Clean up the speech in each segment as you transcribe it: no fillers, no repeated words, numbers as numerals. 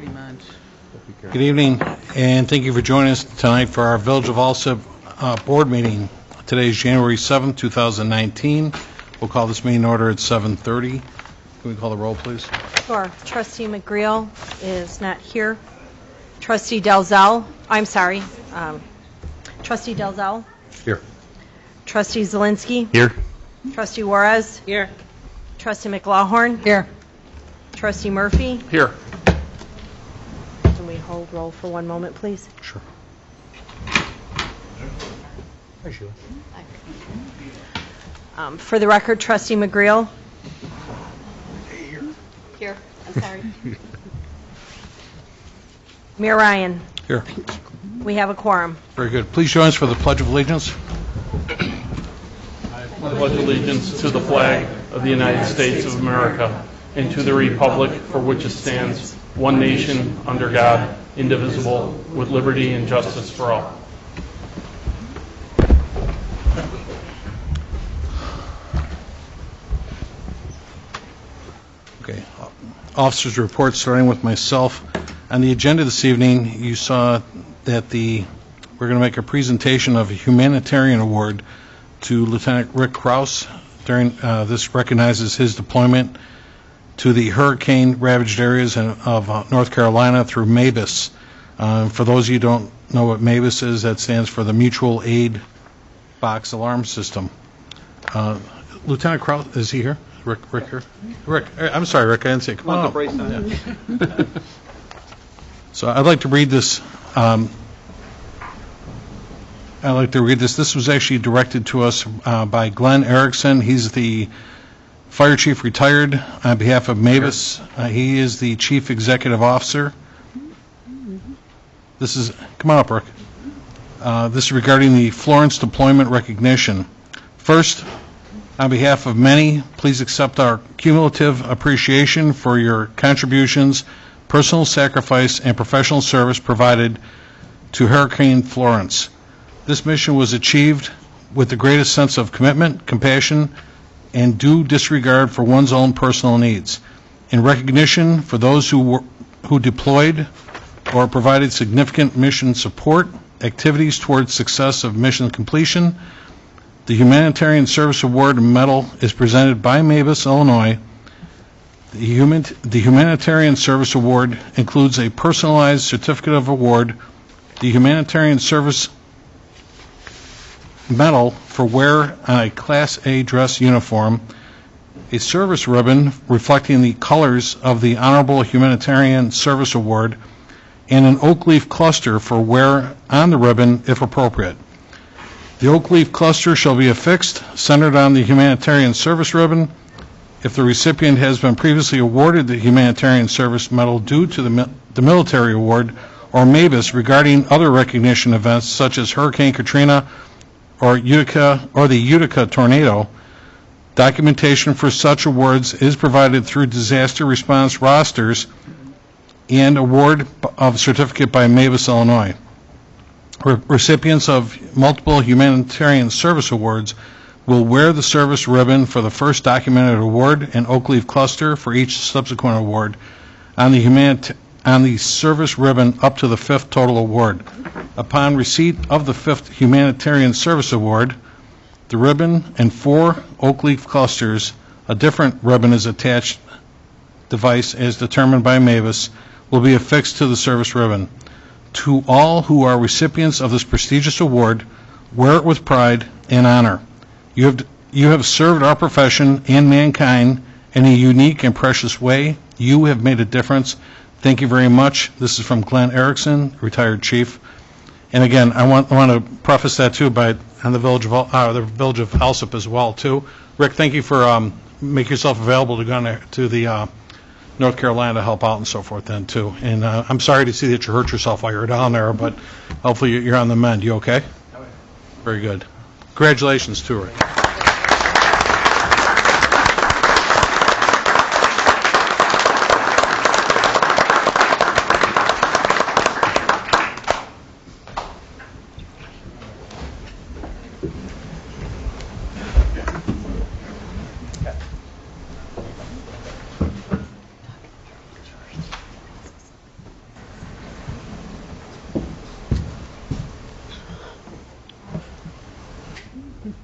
pretty much. Good evening, and thank you for joining us tonight for our Village of Alsip board meeting. Today is January 7th, 2019. We'll call this meeting order at 7:30. Can we call the roll, please? Sure. Trustee McGreal is not here. Trustee Trustee Dalzell. Here. Trustee Zielinski. Here. Trustee Juarez. Here. Trustee McLaughlin. Here. Trustee Murphy. Here. Can we hold roll for one moment, please? Sure. Hi, Sheila. For the record, Trustee McGreal. Here. I'm sorry. Mayor Ryan. Here. We have a quorum. Very good. Please join us for the Pledge of Allegiance. I pledge allegiance to the flag of the United States of America and to the republic for which it stands, one nation, under God, indivisible, with liberty and justice for all. Okay. Officers' reports, starting with myself. On the agenda this evening, you saw that we're going to make a presentation of a humanitarian award to Lieutenant Rick Krause. This recognizes his deployment to the hurricane-ravaged areas of North Carolina through MABUS. For those of you who don't know what MABUS is, that stands for the Mutual Aid Box Alarm System. Lieutenant Krause, is he here? Rick here? Rick, I'm sorry, Rick, I didn't say it. Come on up. Yeah. So I'd like to read this. This was actually directed to us by Glenn Erickson. He's the fire chief retired on behalf of MABUS. He is the chief executive officer. Come on up, Rick. This is regarding the Florence deployment recognition. First, on behalf of many, please accept our cumulative appreciation for your contributions, personal sacrifice, and professional service provided to Hurricane Florence. This mission was achieved with the greatest sense of commitment, compassion, and due disregard for one's own personal needs. In recognition for those who deployed or provided significant mission support, activities towards success of mission completion, the Humanitarian Service Award and Medal is presented by MABUS, Illinois. The Humanitarian Service Award includes a personalized certificate of award, the Humanitarian Service Medal for wear on a Class A dress uniform, a service ribbon reflecting the colors of the Honorable Humanitarian Service Award, and an oak leaf cluster for wear on the ribbon if appropriate. The oak leaf cluster shall be affixed, centered on the Humanitarian Service ribbon. If the recipient has been previously awarded the Humanitarian Service Medal due to the military award or MABUS regarding other recognition events such as Hurricane Katrina or the Utica tornado, documentation for such awards is provided through disaster response rosters and award of certificate by MABUS, Illinois. Recipients of multiple humanitarian service awards will wear the service ribbon for the first documented award and oak leaf cluster for each subsequent award on the service ribbon up to the fifth total award. Upon receipt of the fifth humanitarian service award, the ribbon and 4 oak leaf clusters, a different ribbon is attached device as determined by MABUS, will be affixed to the service ribbon. To all who are recipients of this prestigious award, wear it with pride and honor. You have served our profession and mankind in a unique and precious way. You have made a difference. Thank you very much. This is from Glenn Erickson, retired chief. And again, I want to preface that too by on the village of Alsip as well too. Rick, thank you for making yourself available to go to the North Carolina to help out and so forth then too. And I'm sorry to see that you hurt yourself while you were down there, but hopefully you're on the mend. You okay? Very good. Congratulations too, Rick.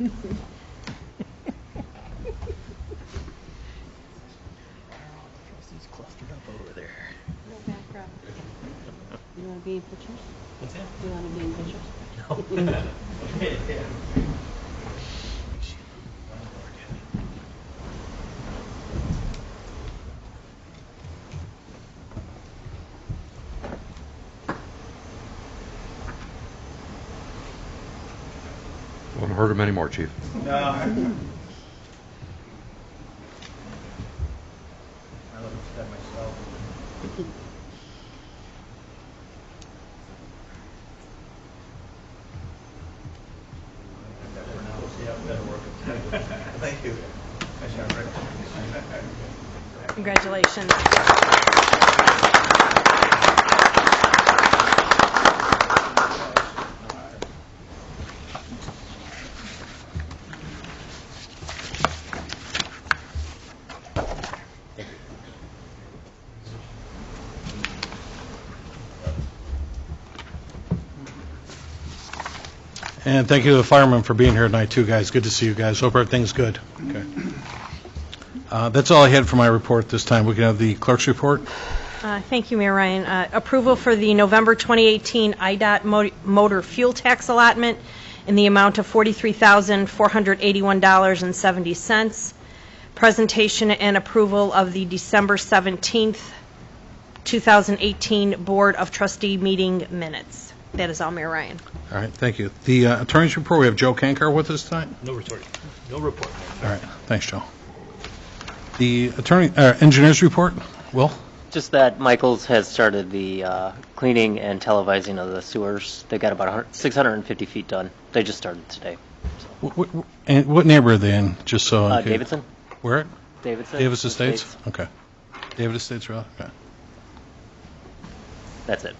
Trustees clustered up over there. You want to be in pictures? What's that? You want to be in pictures? Won't hurt him anymore, Chief. No. I love that myself. Thank you. Congratulations. And thank you to the firemen for being here tonight, too, guys. Good to see you guys. Hope everything's good. Okay. That's all I had for my report this time. We can have the clerk's report. Thank you, Mayor Ryan. Approval for the November 2018 IDOT motor fuel tax allotment in the amount of $43,481.70. Presentation and approval of the December 17th, 2018 Board of Trustee meeting minutes. That is all, Mayor Ryan. All right, thank you. The attorney's report, we have Joe Kankar with us tonight. No report. No report. All right, thanks, Joe. The engineer's report, Will? Just that Michaels has started the cleaning and televising of the sewers. They got about 650 feet done. They just started today. And what neighborhood are they in, just so... okay. Davidson? Where? Davidson? Davis Estates? Okay. David Estates Road, okay. That's it.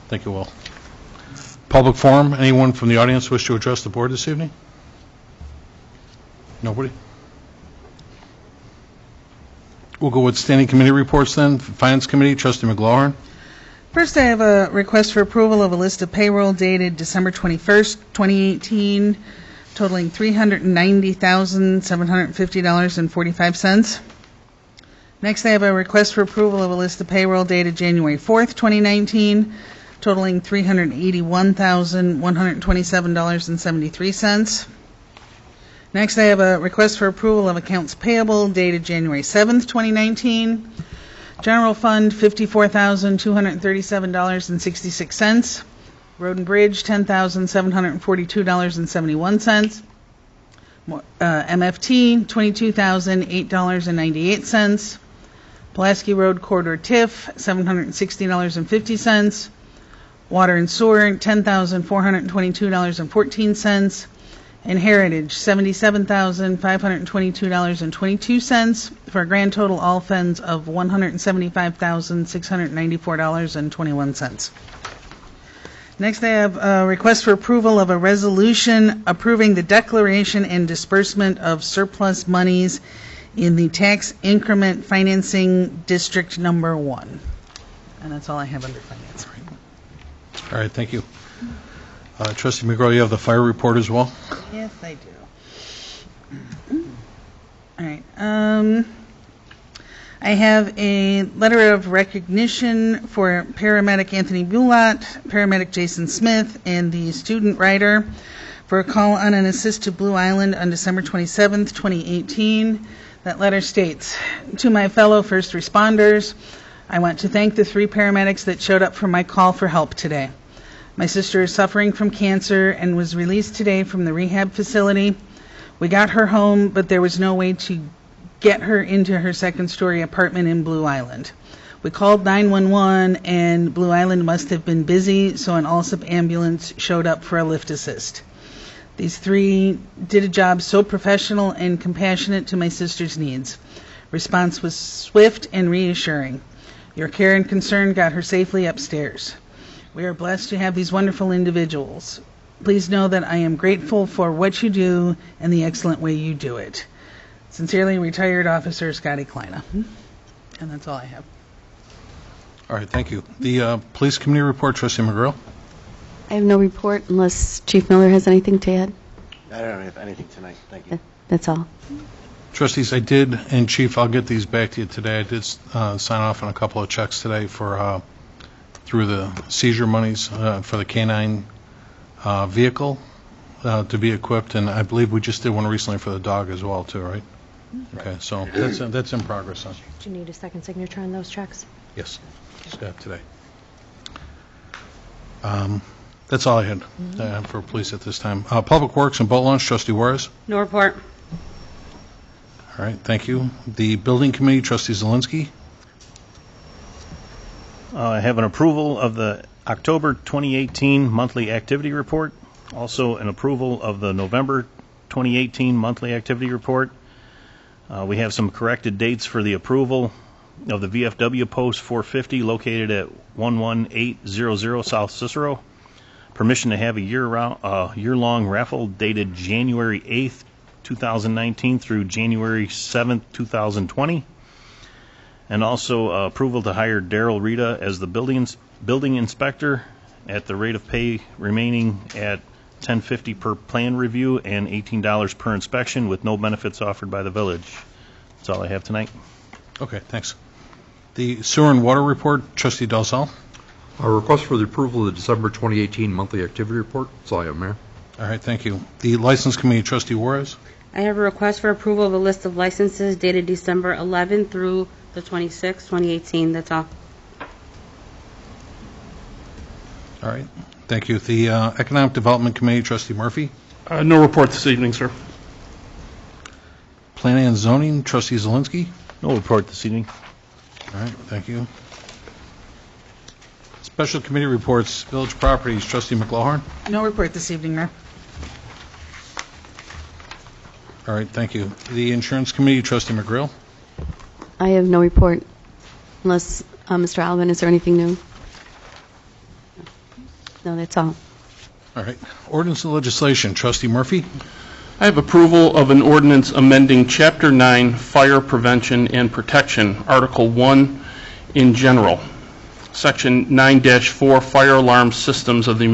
Thank you, Will. Public forum, anyone from the audience wish to address the board this evening? Nobody? We'll go with standing committee reports then. Finance Committee, Trustee McGlowan. First, I have a request for approval of a list of payroll dated December 21st, 2018, totaling $390,750.45. Next, I have a request for approval of a list of payroll dated January 4th, 2019, totaling $381,127.73. Next, I have a request for approval of accounts payable dated January 7th, 2019. General Fund, $54,237.66. Road and Bridge, $10,742.71. MFT, $22,008.98. Pulaski Road Corridor TIF, $760.50. Water and Sewer, $10,422.14. And Heritage, $77,522.22, for a grand total all funds of $175,694.21. Next, I have a request for approval of a resolution approving the declaration and disbursement of surplus monies in the Tax Increment Financing District Number 1. And that's all I have under finance. All right, thank you. Trustee McGraw, you have the fire report as well? Yes, I do. All right. I have a letter of recognition for paramedic Anthony Bulat, paramedic Jason Smith, and the student writer for a call on an assist to Blue Island on December 27th, 2018. That letter states, "To my fellow first responders, I want to thank the 3 paramedics that showed up for my call for help today. My sister is suffering from cancer and was released today from the rehab facility. We got her home, but there was no way to get her into her second-story apartment in Blue Island. We called 911, and Blue Island must have been busy, so an Alsip ambulance showed up for a lift assist. These 3 did a job so professional and compassionate to my sister's needs. Response was swift and reassuring. Your care and concern got her safely upstairs. We are blessed to have these wonderful individuals. Please know that I am grateful for what you do and the excellent way you do it. Sincerely, retired officer Scotty Kleina." And that's all I have. All right, thank you. The police committee report, Trustee McGraw. I have no report unless Chief Miller has anything to add. I don't have anything tonight. Thank you. That's all. Trustees, I did, and Chief, I'll get these back to you today. I did sign off on a couple of checks today for, through the seizure monies for the K-9 vehicle to be equipped, and I believe we just did one recently for the dog as well, too, right? Okay, so that's in progress, huh? Do you need a second signature on those checks? Yes, just got it today. That's all I had for police at this time. Public Works and Boat Launch, Trustee Juarez. No report. All right, thank you. The Building Committee, Trustee Zelinski. I have an approval of the October 2018 monthly activity report, also an approval of the November 2018 monthly activity report. We have some corrected dates for the approval of the VFW Post 450 located at 11800 South Cicero. Permission to have a year-long raffle dated January 8th, 2019 through January 7th, 2020. And also approval to hire Daryl Rita as the building inspector at the rate of pay remaining at $10.50 per plan review and $18 per inspection with no benefits offered by the village. That's all I have tonight. Okay, thanks. The Sewer and Water Report, Trustee Dalzell. A request for the approval of the December 2018 monthly activity report. That's all I have, Mayor. All right, thank you. The License Committee, Trustee Juarez. I have a request for approval of a list of licenses dated December 11th through the 26th, 2018. That's all. All right, thank you. The Economic Development Committee, Trustee Murphy. No report this evening, sir. Planning and Zoning, Trustee Zelinski. No report this evening. All right, thank you. Special Committee Reports, Village Properties, Trustee McLaughlin. No report this evening, Mayor. All right, thank you. The Insurance Committee, Trustee McGrill. I have no report unless, Mr. Alvin, is there anything new? No, that's all. All right. Ordinance and Legislation, Trustee Murphy. I have approval of an ordinance amending Chapter 9, Fire Prevention and Protection, Article 1 in general, Section 9-4, Fire Alarm Systems of the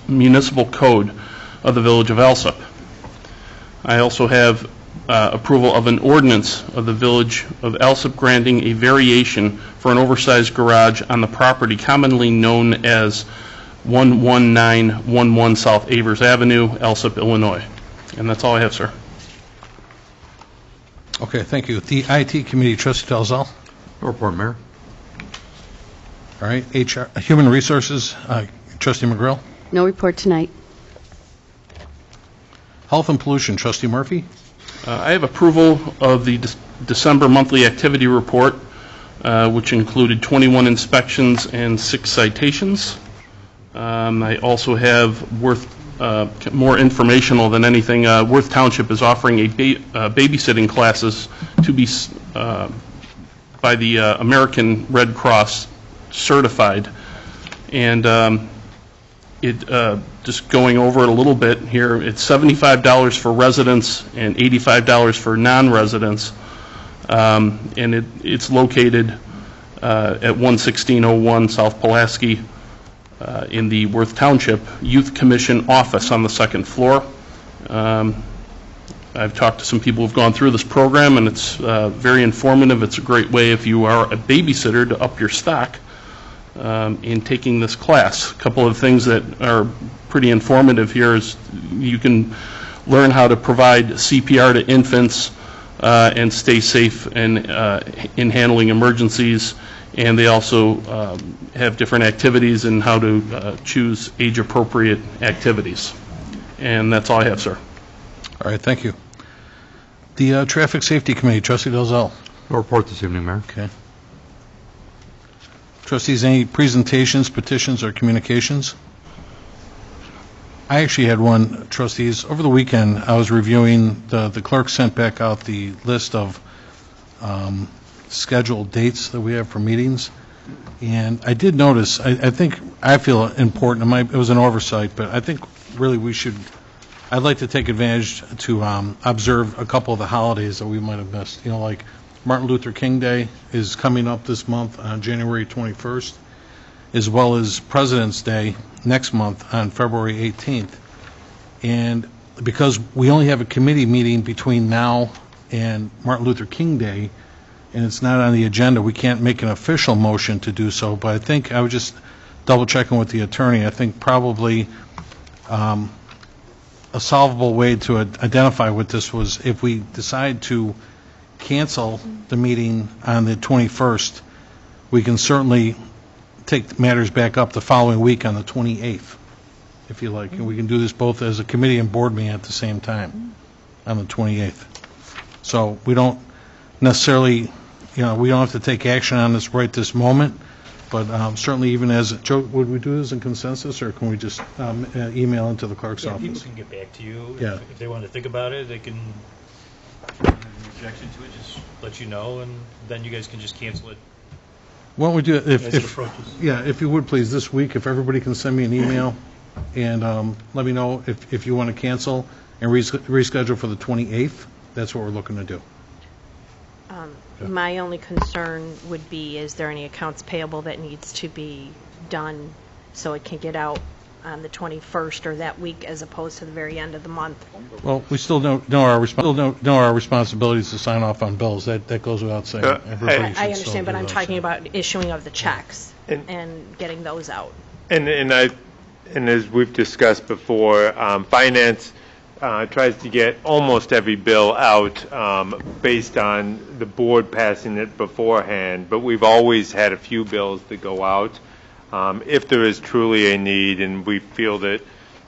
Municipal Code of the Village of Alsip. I also have approval of an ordinance of the Village of Alsip granting a variation for an oversized garage on the property commonly known as 11911 South Avers Avenue, Alsip, Illinois. And that's all I have, sir. Okay, thank you. The IT Committee, Trustee Dalzell. No report, Mayor. All right. HR, Human Resources, Trustee McGrill. No report tonight. Health and Pollution, Trustee Murphy. I have approval of the December monthly activity report, which included 21 inspections and 6 citations. I also have more informational than anything. Worth Township is offering a babysitting classes to be by the American Red Cross certified, and just going over it a little bit here, it's $75 for residents and $85 for non-residents, and it's located at 11601 South Pulaski in the Worth Township Youth Commission office on the 2nd floor. I've talked to some people who've gone through this program, and it's very informative. It's a great way if you are a babysitter to up your stock in taking this class. A couple of things that are pretty informative here is you can learn how to provide CPR to infants and stay safe in handling emergencies. And they also have different activities and how to choose age-appropriate activities. And that's all I have, sir. All right, thank you. The Traffic Safety Committee, Trustee Dalzell. No report this evening, Mayor. Okay. Trustees, any presentations, petitions, or communications? I actually had one, trustees. Over the weekend, I was reviewing, the clerk sent back out the list of scheduled dates that we have for meetings. And I did notice, I feel important, it was an oversight, but I think really I'd like to take advantage to observe a couple of the holidays that we might have missed. You know, like Martin Luther King Day is coming up this month on January 21st, as well as President's Day next month on February 18th. And because we only have a committee meeting between now and Martin Luther King Day, and it's not on the agenda, we can't make an official motion to do so, but I think, I was just double checking with the attorney, I think probably a solvable way to identify what this was, if we decide to cancel the meeting on the 21st, we can certainly take matters back up the following week on the 28th, if you like, and we can do this both as a committee and board meeting at the same time on the 28th. So we don't necessarily, we don't have to take action on this right this moment, but certainly even as, Joe, would we do this in consensus, or can we just email into the clerk's People office? can get back to you. Yeah. If they want to think about it, they can, objection to it, just let you know, and then you guys can just cancel it. Why don't we do it, as it if approaches. yeah, if you would please, this week, if everybody can send me an email and let me know if you want to cancel and reschedule for the 28th, that's what we're looking to do. My only concern would be, is there any accounts payable that needs to be done so it can get out on the 21st or that week as opposed to the very end of the month? Well, we still don't know our responsibilities to sign off on bills. That goes without saying. Everybody should I still understand, but do I'm those. talking about issuing of the checks and getting those out. And as we've discussed before, finance tries to get almost every bill out based on the board passing it beforehand, but we've always had a few bills that go out. If there is truly a need and we feel that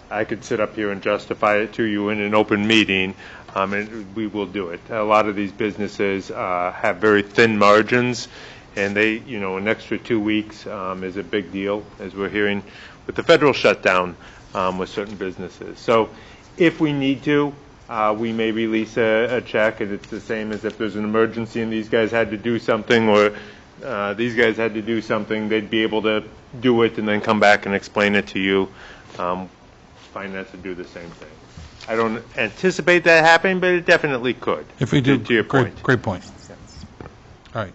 I could sit up here and justify it to you in an open meeting, and we will do it. A lot of these businesses have very thin margins, and they, an extra 2 weeks is a big deal, as we're hearing with the federal shutdown with certain businesses. So if we need to, we may release a check, and it's the same as if there's an emergency and these guys had to do something, or these guys had to do something, they'd be able to do it and then come back and explain it to you. Finance would do the same thing. I don't anticipate that happening, but it definitely could. If we do, to your point. great point. All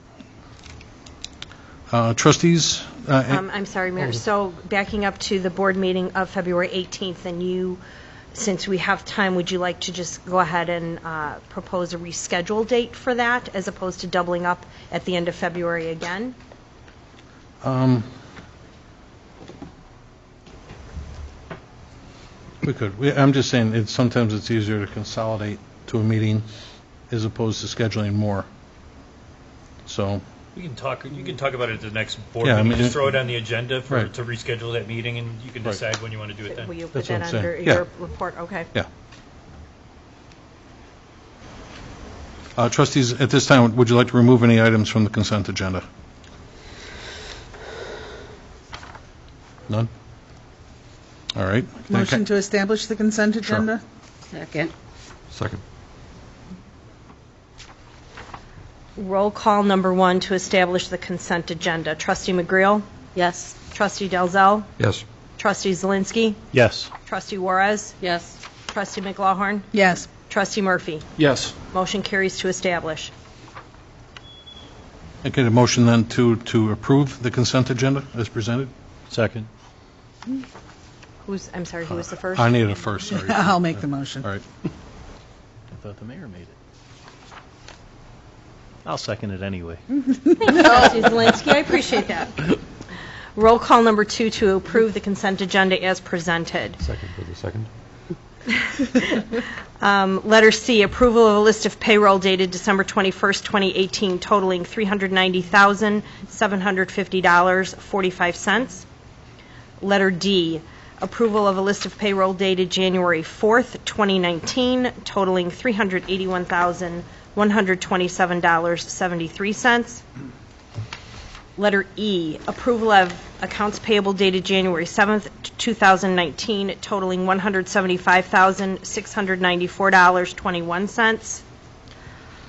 right. Trustees? I'm sorry, Mayor. So backing up to the board meeting of February 18th, and since we have time, would you like to just go ahead and propose a reschedule date for that, as opposed to doubling up at the end of February again? We could. I'm just saying, sometimes it's easier to consolidate to a meeting as opposed to scheduling more. So, You can talk about it at the next board Yeah, I meeting. mean, Just throw it on the agenda Right. to reschedule that meeting, and you can Right. decide when you want to do it then. Will you put That's what that I'm saying. under Yeah. your report? Okay. yeah. Trustees, at this time, would you like to remove any items from the consent agenda? None? All right. Motion to establish the consent agenda? Second. Second. Roll call number 1 to establish the consent agenda. Trustee McGreal? Yes. Trustee Dalzell? Yes. Trustee Zelinski? Yes. Trustee Juarez? Yes. Trustee McLaughlin? Yes. Trustee Murphy? Yes. Motion carries to establish. Okay, the motion then to approve the consent agenda as presented? Second. I'm sorry, who was the first? I need it first, sorry. I'll make the motion. All right. I thought the mayor made it. I'll second it anyway. Trustee Zelinski, I appreciate that. Roll call number 2 to approve the consent agenda as presented. Second for the second. Letter C, approval of a list of payroll dated December 21st, 2018, totaling $390,750.45. Letter D, approval of a list of payroll dated January 4th, 2019, totaling $381,127.73. Letter E, approval of accounts payable dated January 7th, 2019, totaling $175,694.21.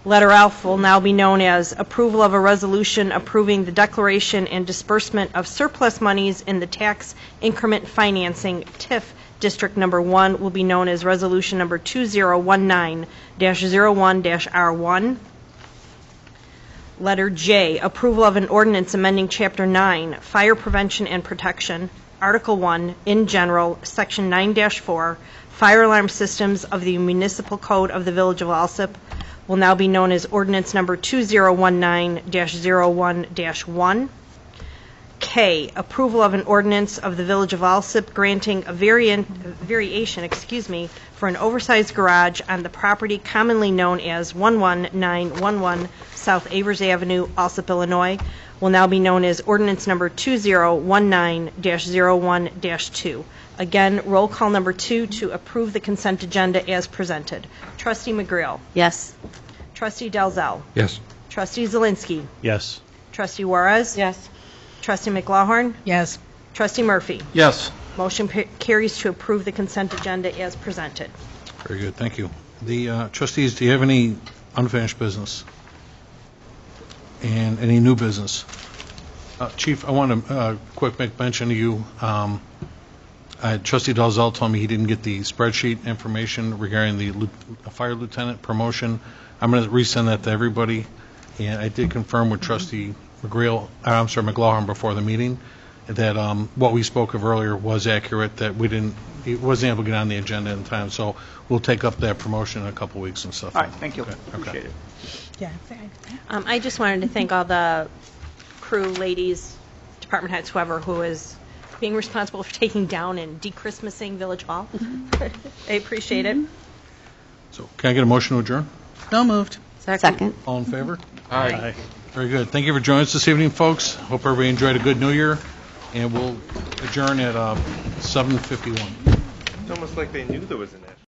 Letter F will now be known as approval of a resolution approving the declaration and disbursement of surplus monies in the tax increment financing TIF District Number 1 will be known as Resolution Number 2019-01-R1. Letter J, approval of an ordinance amending Chapter 9, Fire Prevention and Protection, Article 1, in general, Section 9-4, fire alarm systems of the municipal code of the Village of Alsip will now be known as ordinance number 2019-01-1. K, approval of an ordinance of the Village of Alsip granting a variation for an oversized garage on the property commonly known as 11911 South Avers Avenue, Alsip, Illinois, will now be known as ordinance number 2019-01-2. Again, roll call number 2 to approve the consent agenda as presented. Trustee McGrail. Yes. Trustee Dalzell. Yes. Trustee Zelinski. Yes. Trustee Juarez. Yes. Trustee McLaughlin. Yes. Trustee Murphy. Yes. Motion carries to approve the consent agenda as presented. Very good, thank you. The trustees, do you have any unfinished business? And any new business? Chief, I want to quick make mention to you. Trustee Dalzell told me he didn't get the spreadsheet information regarding the fire lieutenant promotion. I'm going to resend that to everybody. And I did confirm with Trustee McLaughlin before the meeting that what we spoke of earlier was accurate, that it wasn't able to get on the agenda in time. So we'll take up that promotion in a couple weeks and stuff. All right, thank you. Okay. Appreciate it. Yeah. I just wanted to thank all the crew, ladies, department heads, whoever, who is being responsible for taking down and de-Christmasing Village Hall. I appreciate it. So can I get a motion to adjourn? So moved. Second. All in favor? Aye. Very good. Thank you for joining us this evening, folks. Hope everybody enjoyed a good New Year, and we'll adjourn at 7:51. It's almost like they knew there was an